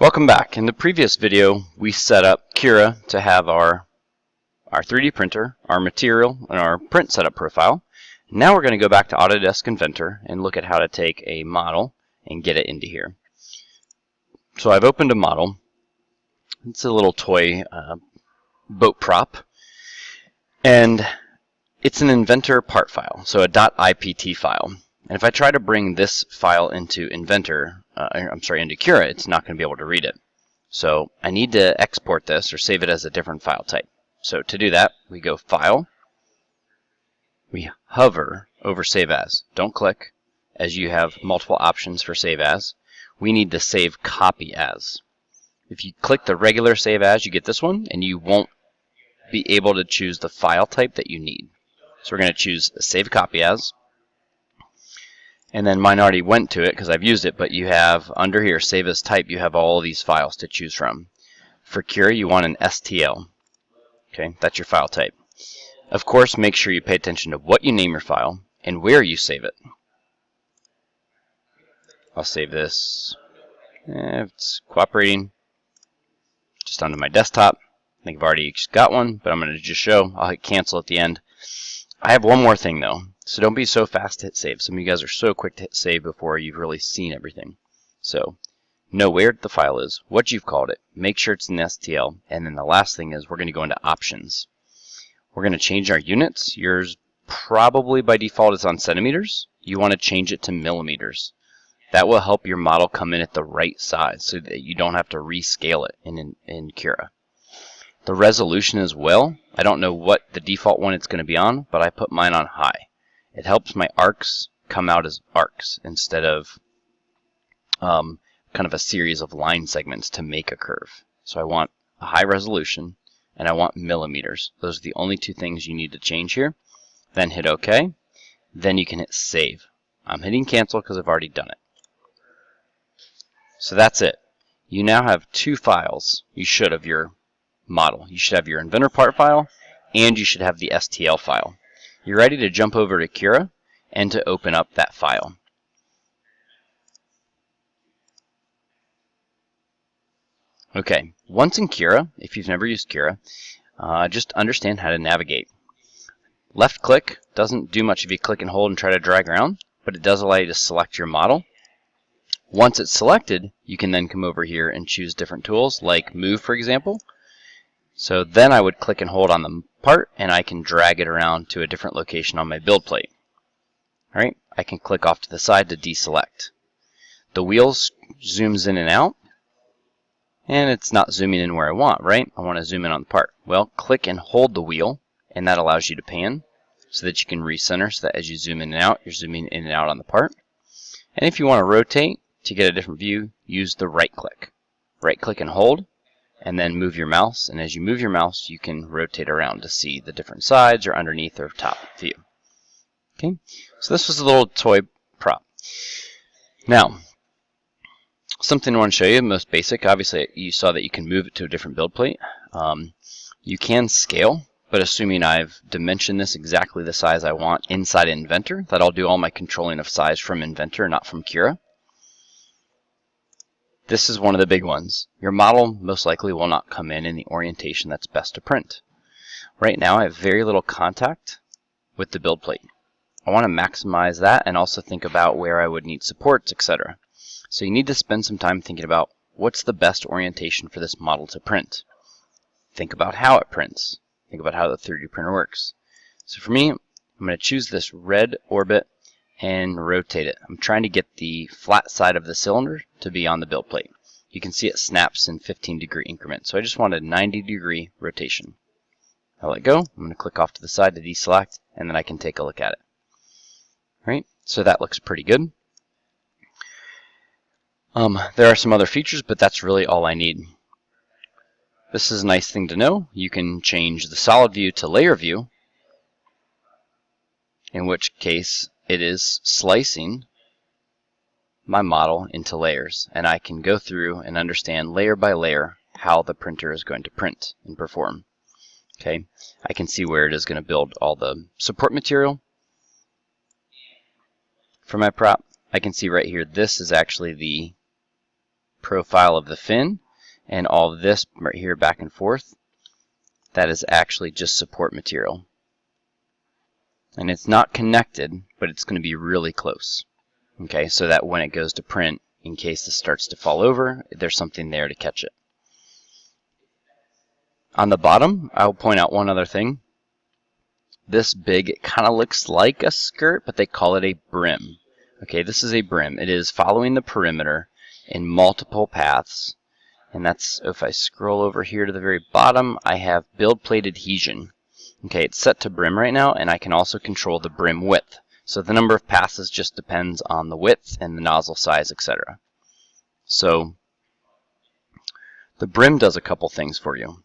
Welcome back. In the previous video, we set up Cura to have our 3D printer, our material, and our print setup profile. Now we're going to go back to Autodesk Inventor and look at how to take a model and get it into here. So I've opened a model. It's a little toy boat prop, and it's an Inventor part file, so a .ipt file. And if I try to bring this file into into Cura, it's not going to be able to read it. So I need to export this or save it as a different file type. So to do that, we go File, we hover over Save As. Don't click, as you have multiple options for Save As. We need to Save Copy As. If you click the regular Save As, you get this one, and you won't be able to choose the file type that you need. So we're going to choose Save Copy As. And then mine already went to it because I've used it, but you have under here, Save As Type, you have all of these files to choose from. For Cura, you want an STL. Okay, that's your file type. Of course, make sure you pay attention to what you name your file and where you save it. I'll save this, if it's cooperating, just onto my desktop. I think I've already got one, but I'm going to just show. I'll hit cancel at the end. I have one more thing though, so don't be so fast to hit save. Some of you guys are so quick to hit save before you've really seen everything. So know where the file is, what you've called it, make sure it's in STL, and then the last thing is we're going to go into options. We're going to change our units. Yours probably by default is on centimeters. You want to change it to millimeters. That will help your model come in at the right size so that you don't have to rescale it in Cura. The resolution as well, I don't know what the default one it's going to be on, but I put mine on high. It helps my arcs come out as arcs instead of kind of a series of line segments to make a curve. So I want a high resolution and I want millimeters. Those are the only two things you need to change here. Then hit OK. Then you can hit save. I'm hitting cancel because I've already done it. So that's it. You now have two files you should of your model. You should have your Inventor part file and you should have the STL file. You're ready to jump over to Cura and to open up that file. Okay, once in Cura, if you've never used Cura, just understand how to navigate. Left click doesn't do much if you click and hold and try to drag around, but it does allow you to select your model. Once it's selected, you can then come over here and choose different tools like Move, for example. So then I would click and hold on the part and I can drag it around to a different location on my build plate. Alright, I can click off to the side to deselect. The wheel zooms in and out, and it's not zooming in where I want, right? I want to zoom in on the part. Well, click and hold the wheel, and that allows you to pan so that you can recenter so that as you zoom in and out, you're zooming in and out on the part. And if you want to rotate to get a different view, use the right click. Right click and hold, and then move your mouse, and as you move your mouse, you can rotate around to see the different sides or underneath or top view. Okay, so this was a little toy prop. Now, something I want to show you, most basic, obviously you saw that you can move it to a different build plate. You can scale, but assuming I've dimensioned this exactly the size I want inside Inventor, that I'll do all my controlling of size from Inventor, not from Cura. This is one of the big ones. Your model most likely will not come in the orientation that's best to print. Right now I have very little contact with the build plate. I want to maximize that and also think about where I would need supports, etc. So you need to spend some time thinking about what's the best orientation for this model to print. Think about how it prints. Think about how the 3D printer works. So for me, I'm going to choose this red orbit and rotate it. I'm trying to get the flat side of the cylinder to be on the build plate. You can see it snaps in 15-degree increments. So I just want a 90-degree rotation. I'll let go. I'm going to click off to the side to deselect, and then I can take a look at it. All right, so that looks pretty good. There are some other features, but that's really all I need. This is a nice thing to know. You can change the solid view to layer view, in which case it is slicing my model into layers, and I can go through and understand layer by layer how the printer is going to print and perform. Okay, I can see where it is going to build all the support material for my prop. I can see right here this is actually the profile of the fin, and all of this right here back and forth, that is actually just support material. And it's not connected, but it's going to be really close. Okay, so that when it goes to print, in case this starts to fall over, there's something there to catch it. On the bottom, I'll point out one other thing. This big, it kind of looks like a skirt, but they call it a brim. Okay, this is a brim. It is following the perimeter in multiple paths. And that's, if I scroll over here to the very bottom, I have build plate adhesion. Okay, it's set to brim right now, and I can also control the brim width. So the number of passes just depends on the width and the nozzle size, etc. So the brim does a couple things for you.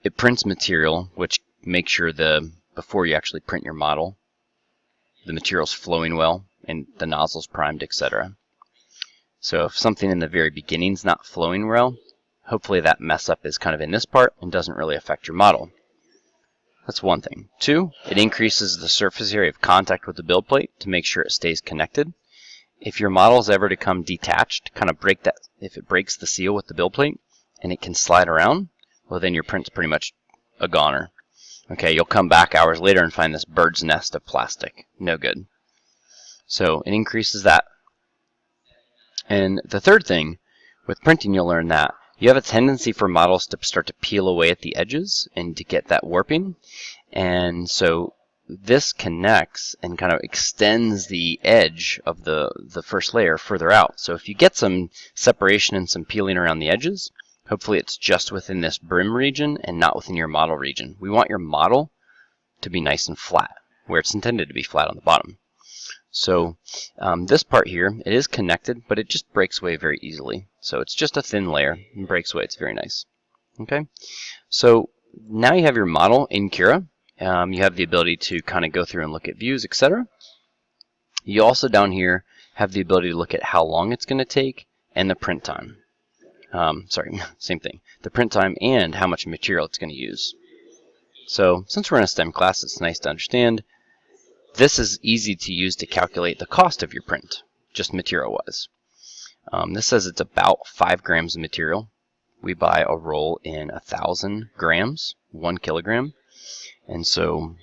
It prints material, which makes sure before you actually print your model, the material's flowing well and the nozzle's primed, etc. So if something in the very beginning is not flowing well, hopefully that mess up is kind of in this part and doesn't really affect your model. That's one thing. 2, it increases the surface area of contact with the build plate to make sure it stays connected. If your model is ever to come detached, kind of break that, if it breaks the seal with the build plate and it can slide around, well then your print's pretty much a goner. Okay, you'll come back hours later and find this bird's nest of plastic. No good. So it increases that. And the third thing, with printing you'll learn that you have a tendency for models to start to peel away at the edges and to get that warping. And so this connects and kind of extends the edge of the first layer further out. So if you get some separation and some peeling around the edges, hopefully it's just within this brim region and not within your model region. We want your model to be nice and flat, where it's intended to be flat on the bottom. So this part here, it is connected, but it just breaks away very easily. So it's just a thin layer and breaks away. It's very nice. Okay, so now you have your model in Cura. You have the ability to kind of go through and look at views, etc. You also down here have the ability to look at how long it's going to take and the print time. Sorry, same thing. The print time and how much material it's going to use. So since we're in a STEM class, it's nice to understand. This is easy to use to calculate the cost of your print, just material-wise. This says it's about 5 grams of material. We buy a roll in 1,000 grams, 1 kilogram. And so,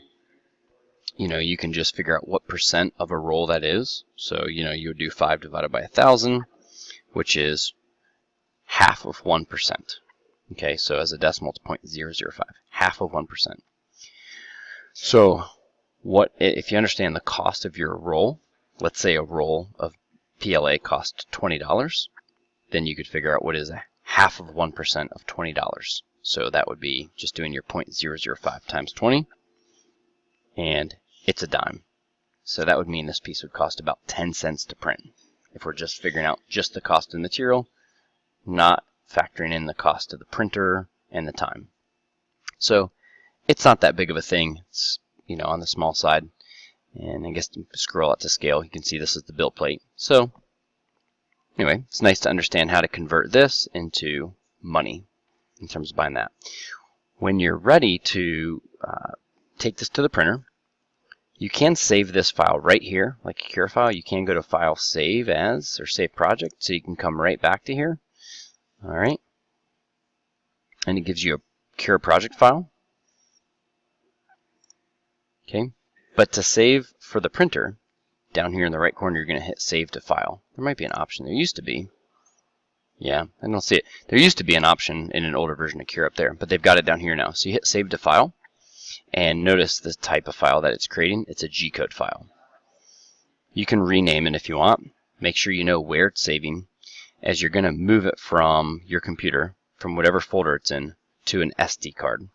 you can just figure out what percent of a roll that is. So, you would do 5 divided by 1,000, which is half of 1%. Okay, so as a decimal, it's 0.005, half of 1%. So, what if you understand the cost of your roll? Let's say a roll of PLA costs $20, then you could figure out what is a half of 1% of $20. So that would be just doing your 0.005 times 20, and it's a dime. So that would mean this piece would cost about 10 cents to print. If we're just figuring out just the cost of the material, not factoring in the cost of the printer and the time. So it's not that big of a thing. It's, on the small side. And I guess scroll out to scale, you can see this is the build plate. So anyway, it's nice to understand how to convert this into money in terms of buying that. When you're ready to take this to the printer, you can save this file right here, like a Cura file. You can go to File, Save As, or Save Project, so you can come right back to here. All right. And it gives you a Cura project file. Okay, but to save for the printer, down here in the right corner, you're going to hit Save to File. There might be an option. There used to be. Yeah, I don't see it. There used to be an option in an older version of Cura up there, but they've got it down here now. So you hit Save to File, and notice the type of file that it's creating. It's a G-code file. You can rename it if you want. Make sure you know where it's saving, as you're going to move it from your computer, from whatever folder it's in, to an SD card.